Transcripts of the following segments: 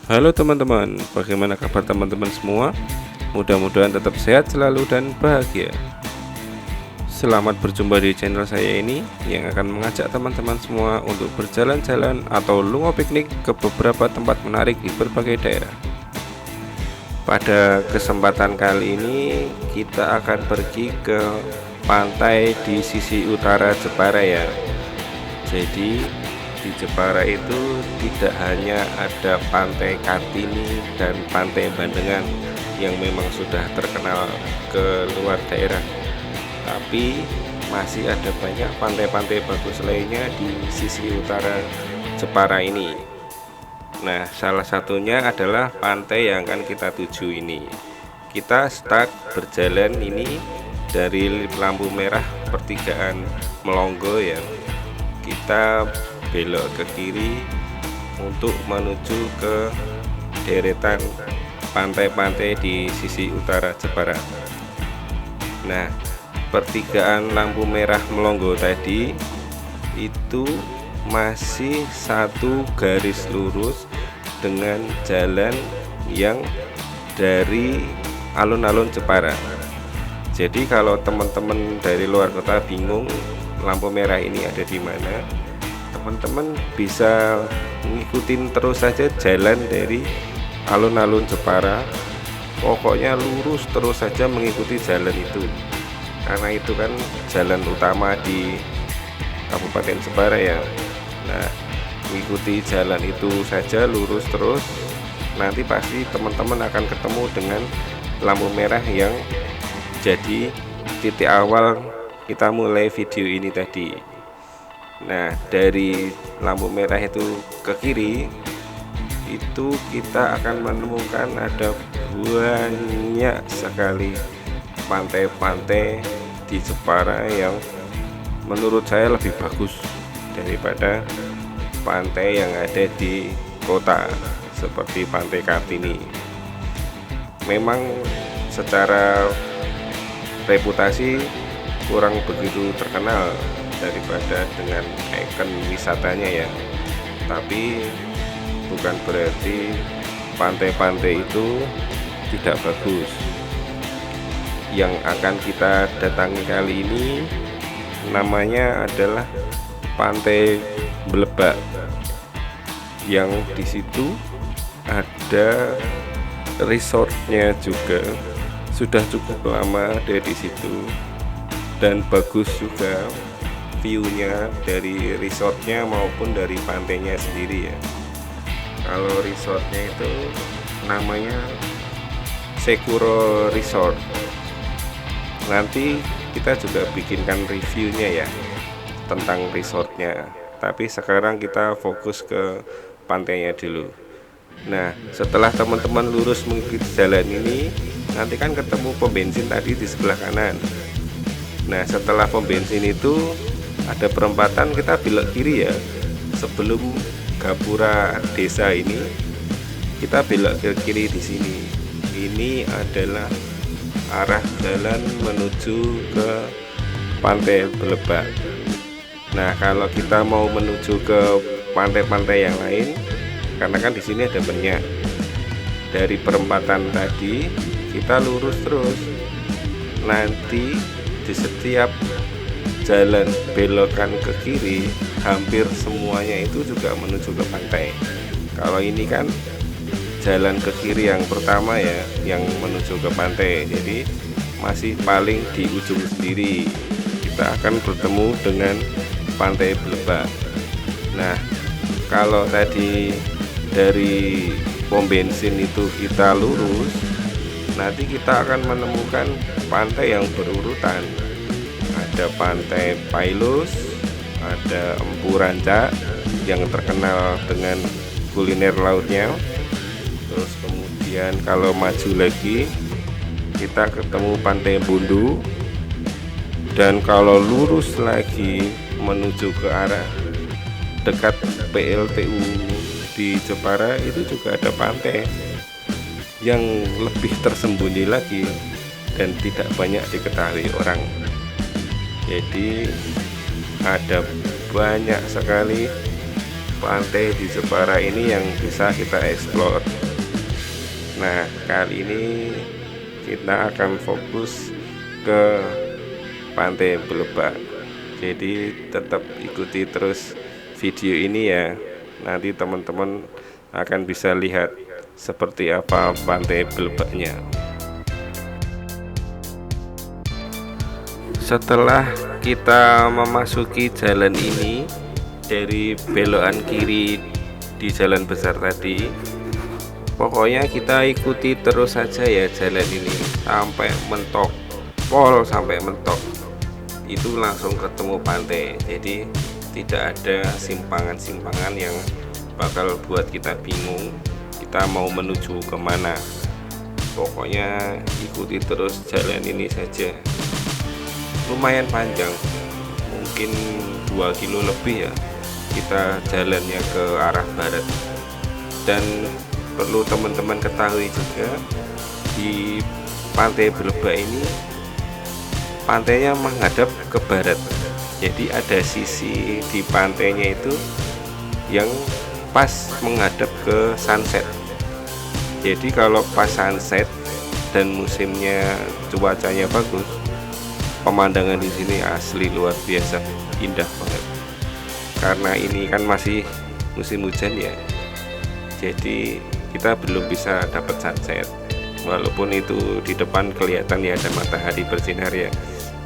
Halo teman-teman, bagaimana kabar teman-teman semua? Mudah-mudahan tetap sehat selalu dan bahagia. Selamat berjumpa di channel saya ini yang akan mengajak teman-teman semua untuk berjalan-jalan atau lungo piknik ke beberapa tempat menarik di berbagai daerah. Pada kesempatan kali ini kita akan pergi ke pantai di sisi utara Jepara ya. Jadi di Jepara itu tidak hanya ada pantai Kartini dan pantai Bandengan yang memang sudah terkenal ke luar daerah, tapi masih ada banyak pantai-pantai bagus lainnya di sisi utara Jepara ini. Nah, salah satunya adalah pantai yang akan kita tuju ini. Kita start berjalan ini dari lampu merah pertigaan Melonggo ya. Kita belok ke kiri untuk menuju ke deretan pantai-pantai di sisi utara Jepara. Nah, pertigaan lampu merah Melonggo tadi itu masih satu garis lurus dengan jalan yang dari alun-alun Jepara. Jadi kalau teman-teman dari luar kota bingung lampu merah ini ada di mana, teman-teman bisa ngikutin terus saja jalan dari alun-alun Jepara. Pokoknya lurus terus saja mengikuti jalan itu, karena itu kan jalan utama di Kabupaten Jepara ya. Nah, mengikuti jalan itu saja lurus terus, nanti pasti teman-teman akan ketemu dengan lampu merah yang jadi titik awal kita mulai video ini tadi. Nah, dari lampu merah itu ke kiri itu kita akan menemukan ada banyak sekali pantai-pantai di Jepara yang menurut saya lebih bagus daripada pantai yang ada di kota seperti Pantai Kartini. Memang secara reputasi kurang begitu terkenal daripada dengan ikon wisatanya ya, tapi bukan berarti pantai-pantai itu tidak bagus. Yang akan kita datangi kali ini namanya adalah Pantai Blebak, yang di situ ada resortnya juga, sudah cukup lama ada di situ dan bagus juga view-nya dari resortnya maupun dari pantainya sendiri ya. Kalau resortnya itu namanya Sekuro Resort. Nanti kita juga bikinkan reviewnya ya tentang resortnya, tapi sekarang kita fokus ke pantainya dulu. Nah, setelah teman-teman lurus mengikuti jalan ini, nanti kan ketemu pom bensin tadi di sebelah kanan. Nah, setelah pom bensin itu ada perempatan, kita belok kiri ya. Sebelum Gapura desa ini, kita belok ke kiri di sini. Ini adalah arah jalan menuju ke Pantai Blebak. Nah, kalau kita mau menuju ke pantai-pantai yang lain, karena kan di sini ada banyak, dari perempatan tadi kita lurus terus. Nanti di setiap jalan belokan ke kiri hampir semuanya itu juga menuju ke pantai. Kalau ini kan jalan ke kiri yang pertama ya, yang menuju ke pantai, jadi masih paling di ujung sendiri. Kita akan bertemu dengan Pantai Blebak. Nah, kalau tadi dari pom bensin itu kita lurus, nanti kita akan menemukan pantai yang berurutan. Ada Pantai Pailus, ada Empu Ranca yang terkenal dengan kuliner lautnya. Terus kemudian kalau maju lagi kita ketemu Pantai Bundu, dan kalau lurus lagi menuju ke arah dekat PLTU di Jepara itu juga ada pantai yang lebih tersembunyi lagi dan tidak banyak diketahui orang. Jadi ada banyak sekali pantai di Jepara ini yang bisa kita explore. Nah, kali ini kita akan fokus ke Pantai Belebak. Jadi tetap ikuti terus video ini ya. Nanti teman-teman akan bisa lihat seperti apa Pantai Belebaknya. Setelah kita memasuki jalan ini dari belokan kiri di jalan besar tadi, pokoknya kita ikuti terus saja ya jalan ini sampai mentok, pol sampai mentok itu langsung ketemu pantai. Jadi tidak ada simpangan-simpangan yang bakal buat kita bingung kita mau menuju kemana. Pokoknya ikuti terus jalan ini saja. Lumayan panjang, mungkin 2 kilo lebih ya kita jalannya ke arah barat. Dan perlu teman-teman ketahui juga, di Pantai Belebak ini pantainya menghadap ke barat. Jadi ada sisi di pantainya itu yang pas menghadap ke sunset. Jadi kalau pas sunset dan musimnya cuacanya bagus, pemandangan di sini asli luar biasa, indah banget. Karena ini kan masih musim hujan ya, jadi kita belum bisa dapat sunset. Walaupun itu di depan kelihatan ya ada matahari bersinar ya,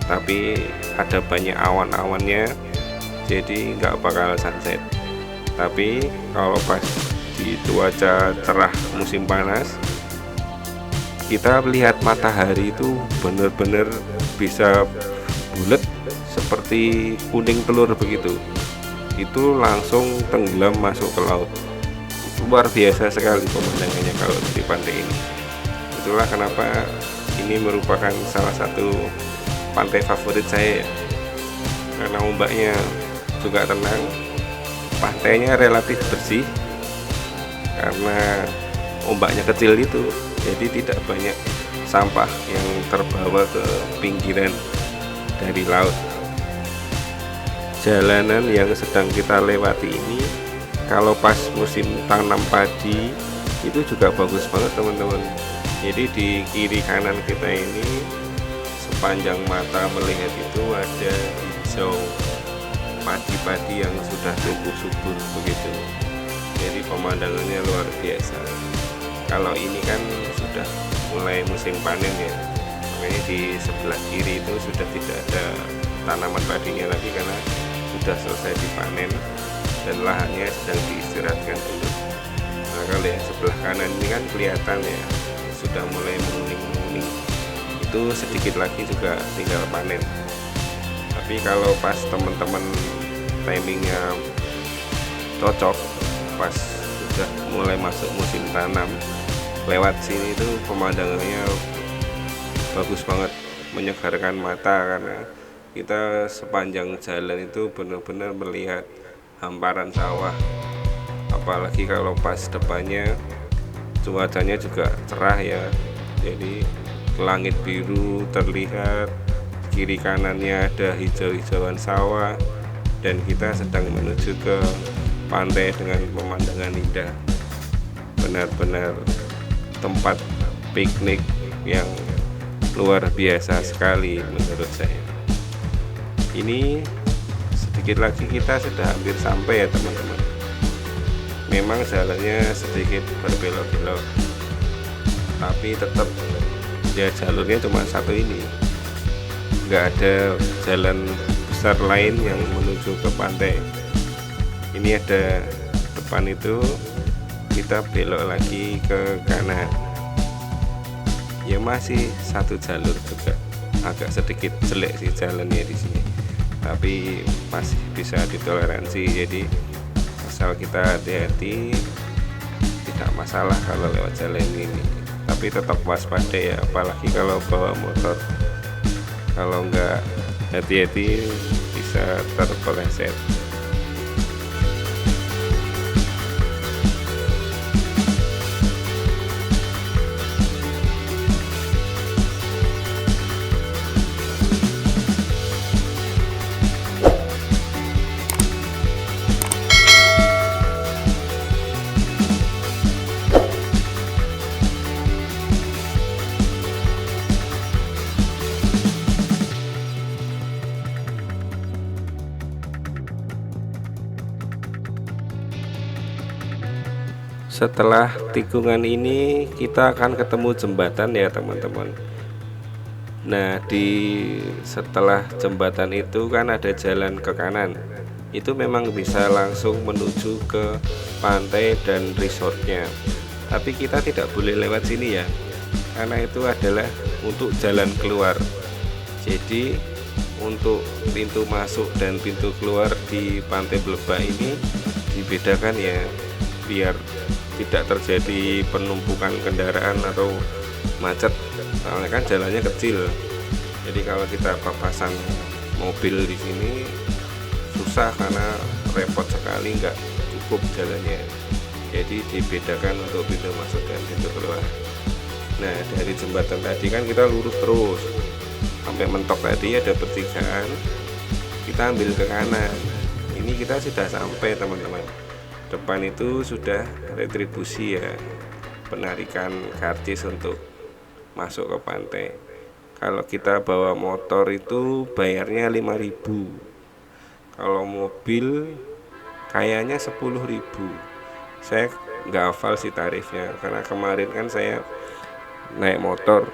tapi ada banyak awan-awannya, jadi nggak bakal sunset. Tapi kalau pas di cuaca cerah musim panas, kita melihat matahari itu benar-benar bisa bulat seperti kuning telur begitu. Itu langsung tenggelam masuk ke laut. Luar biasa sekali pemandangannya kalau di pantai ini. Itulah kenapa ini merupakan salah satu pantai favorit saya, karena ombaknya juga tenang, pantainya relatif bersih karena ombaknya kecil itu, jadi tidak banyak sampah yang terbawa ke pinggiran dari laut. Jalanan yang sedang kita lewati ini kalau pas musim tanam padi itu juga bagus banget teman-teman. Jadi di kiri kanan kita ini sepanjang mata melihat itu ada hijau padi-padi yang sudah tumbuh subur begitu. Jadi pemandangannya luar biasa. Kalau ini kan sudah mulai musim panen ya, makanya di sebelah kiri itu sudah tidak ada tanaman padinya lagi karena sudah selesai dipanen dan lahannya sedang diistirahatkan dulu. Nah, kalau yang sebelah kanan ini kan kelihatan ya sudah mulai menguning-menguning, itu sedikit lagi juga tinggal panen. Tapi kalau pas teman-teman timingnya cocok, pas sudah mulai masuk musim tanam, lewat sini tuh pemandangannya bagus banget, menyegarkan mata karena kita sepanjang jalan itu benar-benar melihat hamparan sawah. Apalagi kalau pas depannya cuacanya juga cerah ya, jadi langit biru terlihat, kiri kanannya ada hijau-hijauan sawah, dan kita sedang menuju ke pantai dengan pemandangan indah. Benar-benar tempat piknik yang luar biasa sekali menurut saya. Ini sedikit lagi kita sudah hampir sampai ya teman-teman. Memang jalannya sedikit berbelok-belok, tapi tetap ya jalurnya cuma satu ini, nggak ada jalan besar lain yang menuju ke pantai. Ini ada depan itu, kita belok lagi ke kanan. Ya masih satu jalur juga, agak sedikit jelek sih jalannya di sini, tapi masih bisa ditoleransi. Jadi asal kita hati-hati, tidak masalah kalau lewat jalan ini. Tapi tetap waspada ya, apalagi kalau bawa motor. Kalau nggak hati-hati bisa terpeleset. Setelah tikungan ini kita akan ketemu jembatan ya teman-teman. Nah, setelah jembatan itu kan ada jalan ke kanan. Itu memang bisa langsung menuju ke pantai dan resortnya. Tapi kita tidak boleh lewat sini ya, karena itu adalah untuk jalan keluar. Jadi untuk pintu masuk dan pintu keluar di Pantai Blebak ini dibedakan ya, biar tidak terjadi penumpukan kendaraan atau macet. Soalnya kan jalannya kecil, jadi kalau kita papasan mobil di sini susah karena repot sekali, nggak cukup jalannya. Jadi dibedakan untuk pintu masuk dan pintu keluar. Nah, dari jembatan tadi kan kita lurus terus sampai mentok tadi ada pertigaan, kita ambil ke kanan. Ini kita sudah sampai teman-teman. Depan itu sudah retribusi ya, penarikan karcis untuk masuk ke pantai. Kalau kita bawa motor itu bayarnya 5.000. Kalau mobil kayaknya 10.000. Saya nggak hafal sih tarifnya, karena kemarin kan saya naik motor,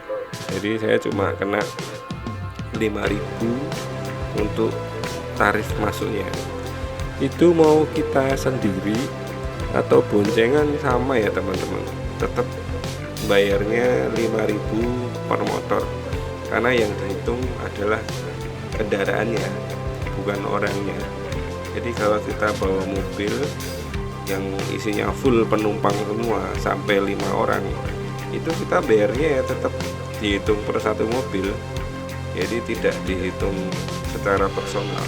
jadi saya cuma kena 5.000 untuk tarif masuknya. Itu mau kita sendiri atau boncengan sama ya teman-teman, tetap bayarnya 5.000 per motor, karena yang dihitung adalah kendaraannya, bukan orangnya. Jadi kalau kita bawa mobil yang isinya full penumpang semua sampai 5 orang, itu kita bayarnya ya tetap dihitung per satu mobil, jadi tidak dihitung secara personal.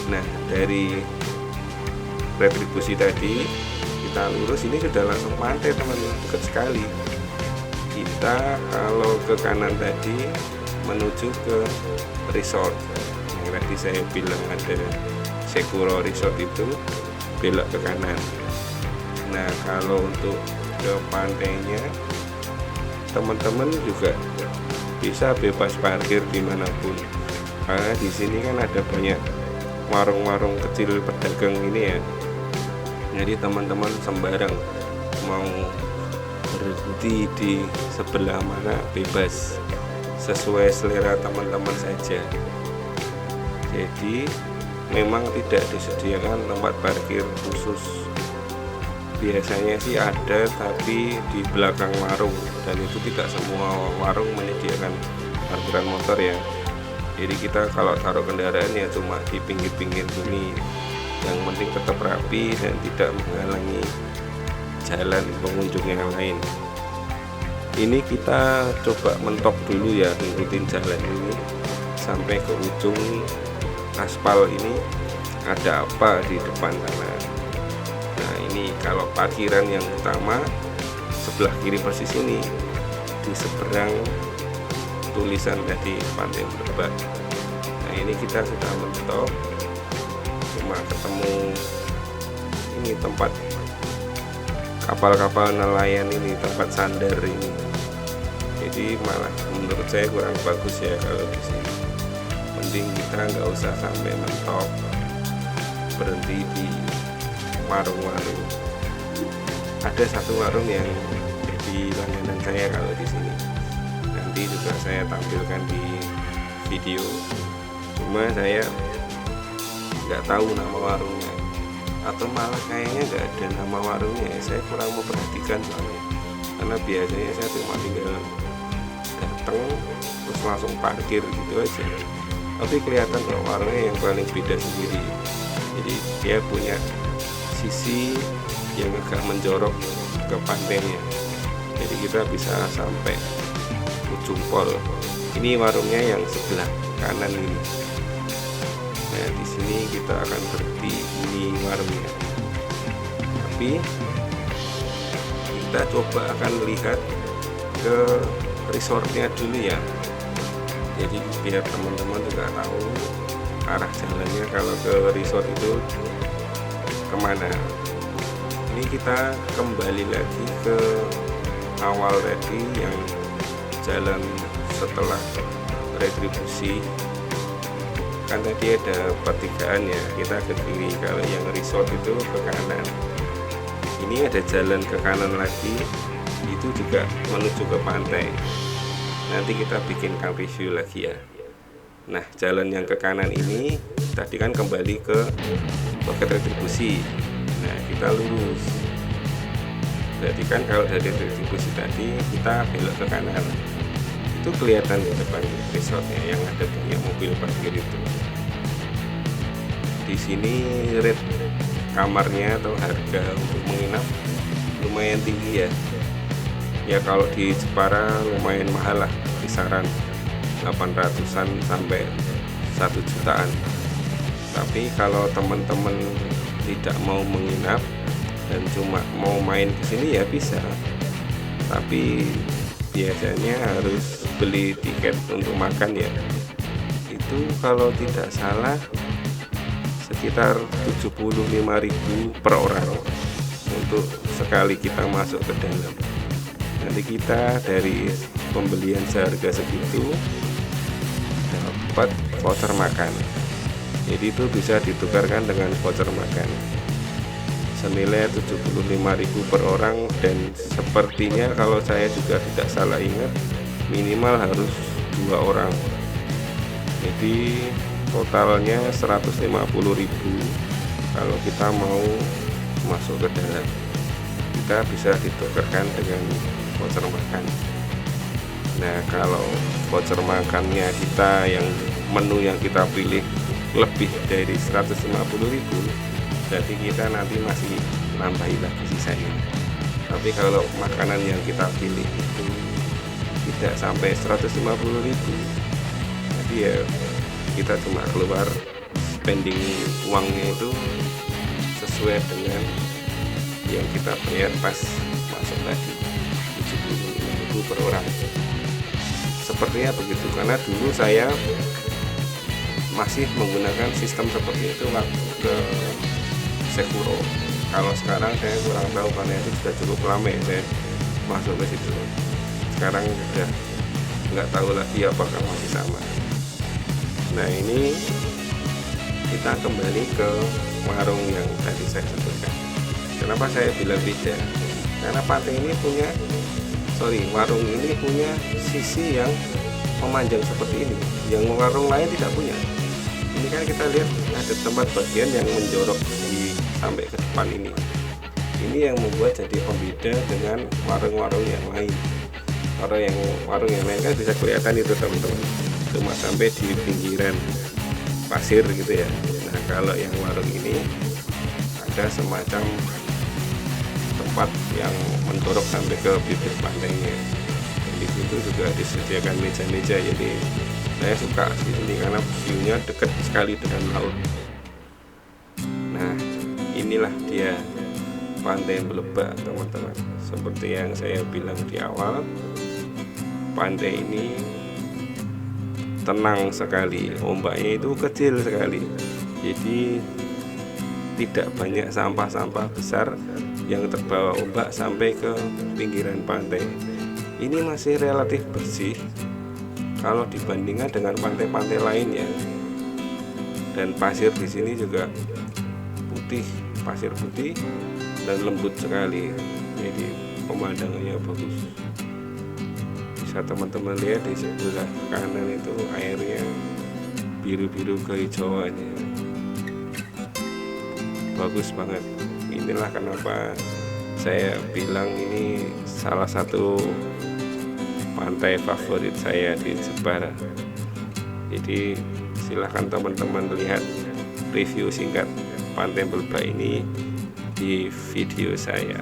Nah, dari retribusi tadi kita lurus, ini sudah langsung pantai teman-teman, dekat sekali. Kita kalau ke kanan tadi menuju ke resort yang tadi saya bilang ada Sekuro Resort, itu belok ke kanan. Nah, kalau untuk ke pantainya teman-teman juga bisa bebas parkir dimanapun, karena di sini kan ada banyak warung-warung kecil pedagang ini ya. Jadi teman-teman sembarang mau berhenti di sebelah mana bebas, sesuai selera teman-teman saja. Jadi memang tidak disediakan tempat parkir khusus. Biasanya sih ada, tapi di belakang warung, dan itu tidak semua warung menyediakan parkiran motor ya. Jadi kita kalau taruh kendaraan ya cuma di pinggir-pinggir sini, yang penting tetap rapi dan tidak menghalangi jalan pengunjung yang lain. Ini kita coba mentok dulu ya, ngikutin jalan ini sampai ke ujung aspal ini, ada apa di depan sana. Nah, ini kalau parkiran yang utama sebelah kiri persis ini, di seberang tulisan tadi Pantai Blebak. Nah, ini kita sudah mentok, cuma ketemu ini tempat kapal-kapal nelayan ini, tempat sandar ini. Jadi malah menurut saya kurang bagus ya kalau di sini. Mending kita nggak usah sampai mentok, berhenti di warung-warung. Ada satu warung yang jadi langganan saya kalau di sini, nanti juga saya tampilkan di video. Cuma saya nggak tahu nama warungnya, atau malah kayaknya nggak ada nama warungnya. Saya kurang memperhatikan soalnya, karena biasanya saya cuma tinggal datang terus langsung parkir gitu aja. Tapi kelihatan kalau warungnya yang paling beda sendiri. Jadi dia punya sisi yang agak menjorok ke pantainya, jadi kita bisa sampai ujung pol. Ini warungnya yang sebelah kanan ini. Nah, di sini kita akan berhenti, ini warungnya. Tapi kita coba akan lihat ke resortnya dulu ya. Jadi biar teman-teman juga tahu arah jalannya kalau ke resort itu kemana. Ini kita kembali lagi ke awal tadi yang jalan setelah retribusi. Kan tadi ada pertigaan ya, kita ke kiri. Kalau yang resort itu ke kanan. ini ada jalan ke kanan lagi, itu juga menuju ke pantai. Nanti kita bikinkan review lagi ya. Nah, jalan yang ke kanan ini tadi kan kembali ke loket retribusi. Nah, kita lurus. Berarti kan kalau dari retribusi tadi kita belok ke kanan, itu kelihatan di depan resortnya yang ada banyak mobil parkir itu. Di sini rate kamarnya atau harga untuk menginap lumayan tinggi ya. Ya kalau di Jepara lumayan mahal lah, kisaran 800-an sampai 1 jutaan. Tapi kalau teman-teman tidak mau menginap dan cuma mau main ke sini ya bisa. Tapi biasanya harus beli tiket untuk makan ya. Itu kalau tidak salah sekitar 75.000 per orang untuk sekali kita masuk ke dalam. Nanti kita dari pembelian seharga segitu dapat voucher makan. Jadi itu bisa ditukarkan dengan voucher makan senilai 75.000 per orang, dan sepertinya kalau saya juga tidak salah ingat minimal harus 2 orang. Jadi totalnya 150.000 kalau kita mau masuk ke dalam. Kita bisa ditukarkan dengan voucher makan. Nah, kalau voucher makannya kita yang menu yang kita pilih lebih dari 150.000, berarti kita nanti masih nambahin lagi sisanya. Tapi kalau makanan yang kita pilih itu tidak sampai 150.000, jadi ya kita cuma keluar spending uangnya itu sesuai dengan yang kita bayar pas masuk tadi, 75.000 per orang. Sepertinya begitu, karena dulu saya masih menggunakan sistem seperti itu waktu ke Sekuro. Kalau sekarang saya kurang tahu karena itu sudah cukup lama ya saya masuk ke situ. Sekarang sudah nggak tahu lagi apakah masih sama. Nah, ini kita kembali ke warung yang tadi saya sebutkan. Kenapa saya bilang beda? Karena pantai ini warung ini punya sisi yang memanjang seperti ini, yang warung lain tidak punya. Ini kan kita lihat ada tempat bagian yang menjorok sampai ke depan ini. Ini yang membuat jadi pembeda dengan warung-warung yang lain. Warung yang lain kan bisa kelihatan itu teman-teman, cuma sampai di pinggiran pasir gitu ya. Nah, kalau yang warung ini ada semacam tempat yang menjorok sampai ke bibir pantainya. Di situ juga disediakan meja-meja, jadi saya suka di sini karena view-nya dekat sekali dengan laut. Nah, inilah dia Pantai Blebak teman-teman. Seperti yang saya bilang di awal, pantai ini tenang sekali, ombaknya itu kecil sekali, jadi tidak banyak sampah-sampah besar yang terbawa ombak sampai ke pinggiran pantai. Ini masih relatif bersih kalau dibandingkan dengan pantai-pantai lainnya. Dan pasir di sini juga pasir putih dan lembut sekali. Jadi pemandangannya bagus. Bisa teman-teman lihat di sebelah kanan itu airnya biru-biru kehijauannya. Bagus banget. Inilah kenapa saya bilang ini salah satu pantai favorit saya di Jepara. Jadi silahkan teman-teman lihat review singkat Pantai Blebak ini di video saya.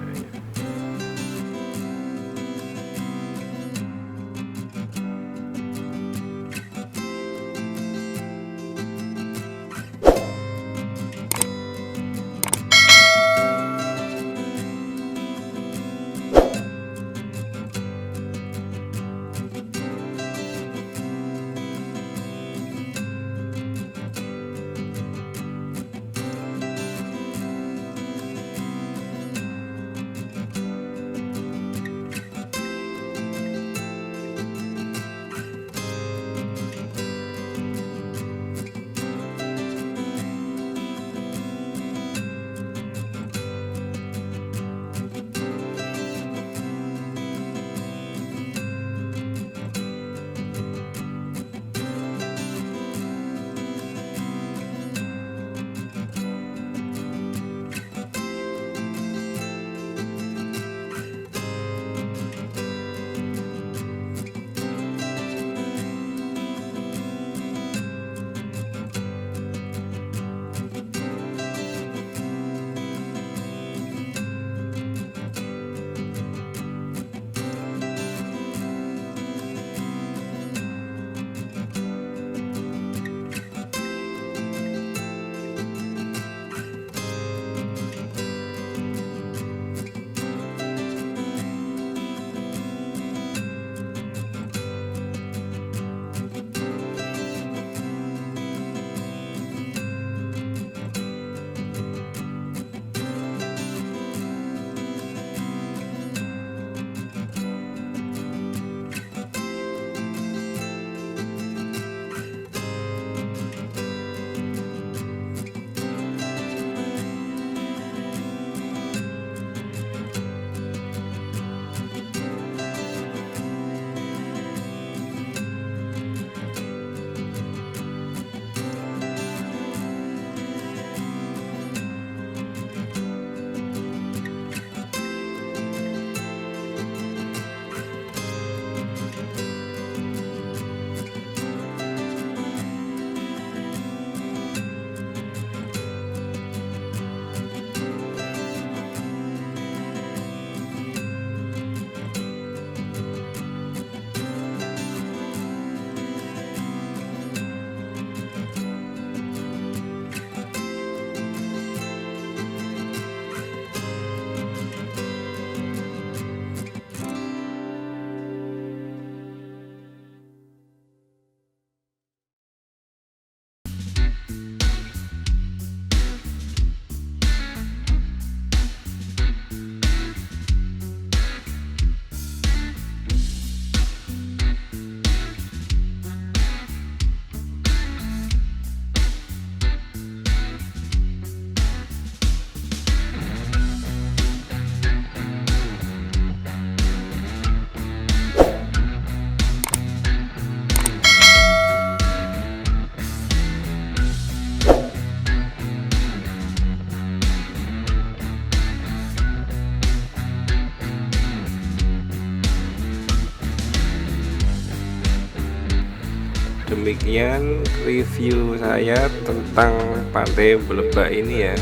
demikian review saya tentang Pantai Blebak ini ya.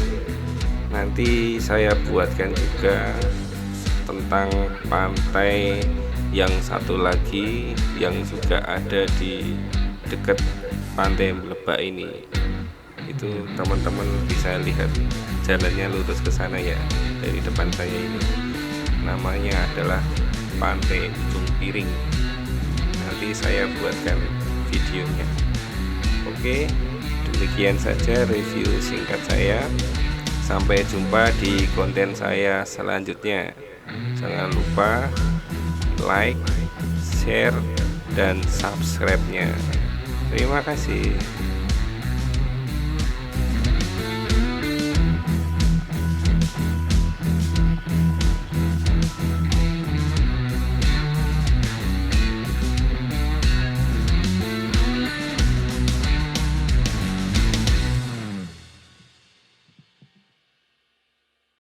Nanti saya buatkan juga tentang pantai yang satu lagi yang juga ada di dekat Pantai Blebak ini. Itu teman-teman bisa lihat jalannya lurus ke sana ya, dari depan saya ini. Namanya adalah Pantai Ujung Piring. Nanti saya buatkan videonya. Oke, demikian saja review singkat saya. Sampai jumpa di konten saya selanjutnya. Jangan lupa like, share, dan subscribe-nya. Terima kasih.